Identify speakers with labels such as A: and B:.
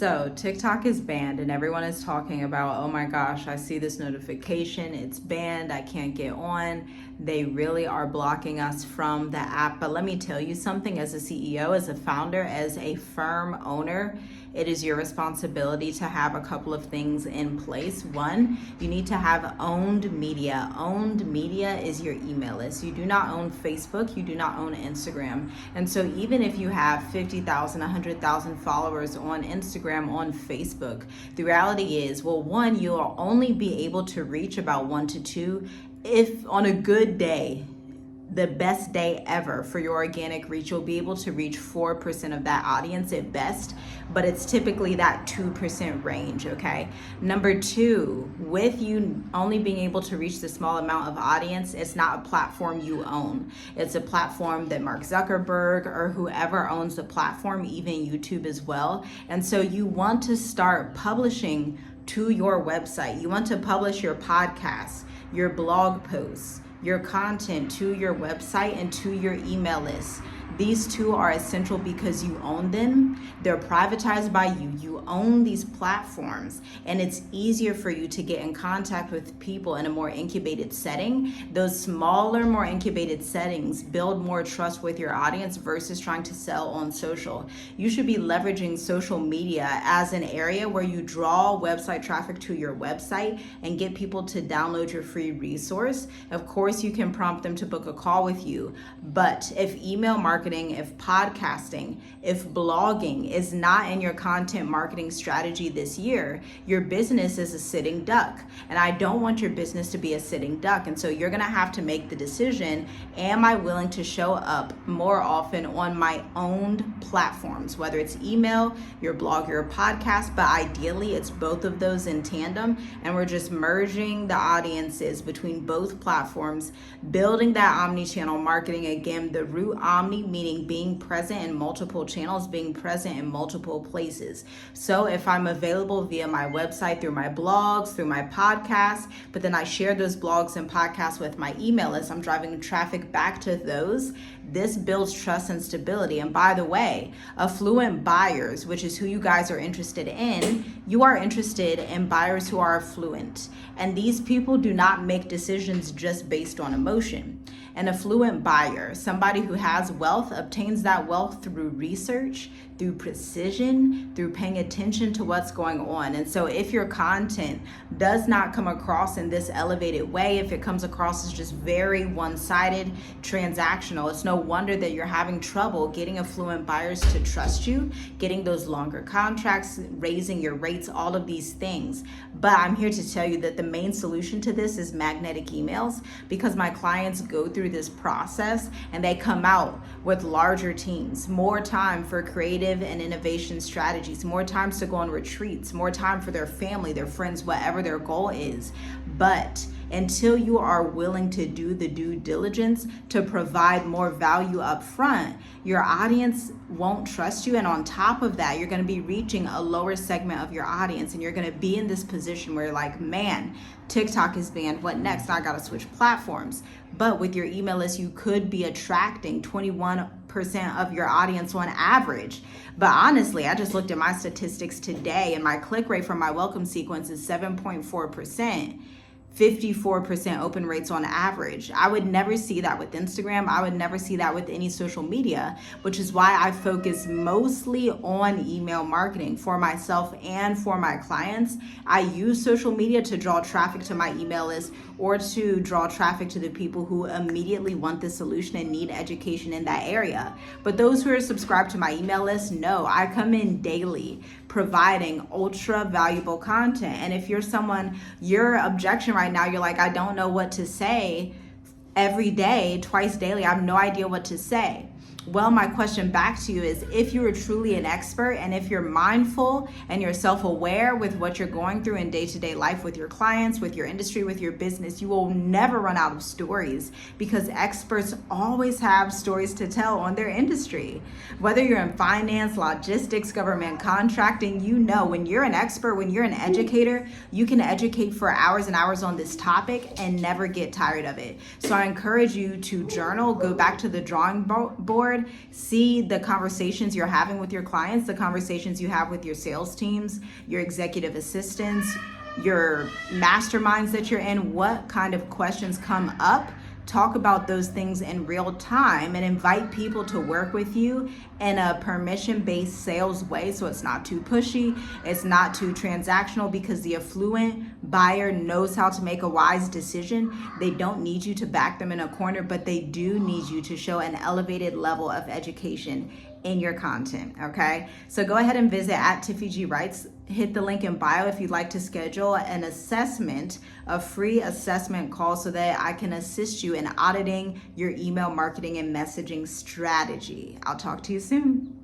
A: So TikTok is banned and everyone is talking about, oh my gosh, I see this notification, it's banned, I can't get on. They really are blocking us from the app. But let me tell you something, as a CEO, as a founder, as a firm owner, it is your responsibility to have a couple of things in place. One, you need to have owned media. Owned media is your email list. You do not own Facebook, you do not own Instagram. And so even if you have 50,000, 100,000 followers on Instagram, on Facebook, the reality is, well, one, you'll only be able to reach about 1 to 2 if on a good day, the best day ever for your organic reach, you'll be able to reach 4% of that audience at best, but it's typically that 2% range, okay? Number two, with you only being able to reach the small amount of audience, it's not a platform you own. It's a platform that Mark Zuckerberg or whoever owns the platform, even YouTube as well. And so you want to start publishing to your website. You want to publish your podcasts, your blog posts, your content to your website and to your email list. These two are essential because you own them. They're privatized by you. You own these platforms, and it's easier for you to get in contact with people in a more incubated setting. Those smaller, more incubated settings build more trust with your audience versus trying to sell on social. You should be leveraging social media as an area where you draw website traffic to your website and get people to download your free resource. Of course, you can prompt them to book a call with you, but if email marketing, if podcasting, if blogging is not in your content marketing strategy this year, your business is a sitting duck. And I don't want your business to be a sitting duck. And so you're going to have to make the decision, am I willing to show up more often on my owned platforms, whether it's email, your blog, your podcast, but ideally it's both of those in tandem. And we're just merging the audiences between both platforms, building that omni-channel marketing. Again, the root omni meaning being present in multiple channels, being present in multiple places. So if I'm available via my website, through my blogs, through my podcasts, but then I share those blogs and podcasts with my email list, I'm driving traffic back to those. This builds trust and stability. And by the way, affluent buyers, which is who you guys are interested in, you are interested in buyers who are affluent. And these people do not make decisions just based on emotion. An affluent buyer, somebody who has wealth, obtains that wealth through research, through precision, through paying attention to what's going on. And so if your content does not come across in this elevated way, if it comes across as just very one-sided, transactional, it's no wonder that you're having trouble getting affluent buyers to trust you, getting those longer contracts, raising your rates, all of these things. But I'm here to tell you that the main solution to this is magnetic emails, because my clients go through this process and they come out with larger teams, more time for creative and innovation strategies, more times to go on retreats, more time for their family, their friends, whatever their goal is. But until you are willing to do the due diligence to provide more value up front, your audience won't trust you. And on top of that, you're going to be reaching a lower segment of your audience, and you're going to be in this position where you're like, man, TikTok is banned. What next? I got to switch platforms. But with your email list, you could be attracting 21% of your audience on average. But honestly, I just looked at my statistics today, and my click rate for my welcome sequence is 7.4%. 54% open rates on average. I would never see that with Instagram. I would never see that with any social media, which is why I focus mostly on email marketing for myself and for my clients. I use social media to draw traffic to my email list or to draw traffic to the people who immediately want the solution and need education in that area. But those who are subscribed to my email list, no, I come in daily providing ultra valuable content. And if you're someone, your objection right now, you're like, I don't know what to say every day, twice daily, I have no idea what to say. Well, my question back to you is, if you are truly an expert and if you're mindful and you're self-aware with what you're going through in day-to-day life with your clients, with your industry, with your business, you will never run out of stories, because experts always have stories to tell on their industry. Whether you're in finance, logistics, government contracting, you know, when you're an expert, when you're an educator, you can educate for hours and hours on this topic and never get tired of it. So I encourage you to journal, go back to the drawing board, dashboard, see the conversations you're having with your clients, the conversations you have with your sales teams, your executive assistants, your masterminds that you're in, what kind of questions come up. Talk about those things in real time and invite people to work with you in a permission-based sales way, so it's not too pushy, it's not too transactional, because the affluent buyer knows how to make a wise decision. They don't need you to back them in a corner, but they do need you to show an elevated level of education in your content, okay? So go ahead and visit at Tiffy G Writes. Hit the link in bio if you'd like to schedule an assessment, a free assessment call, so that I can assist you in auditing your email marketing and messaging strategy. I'll talk to you soon.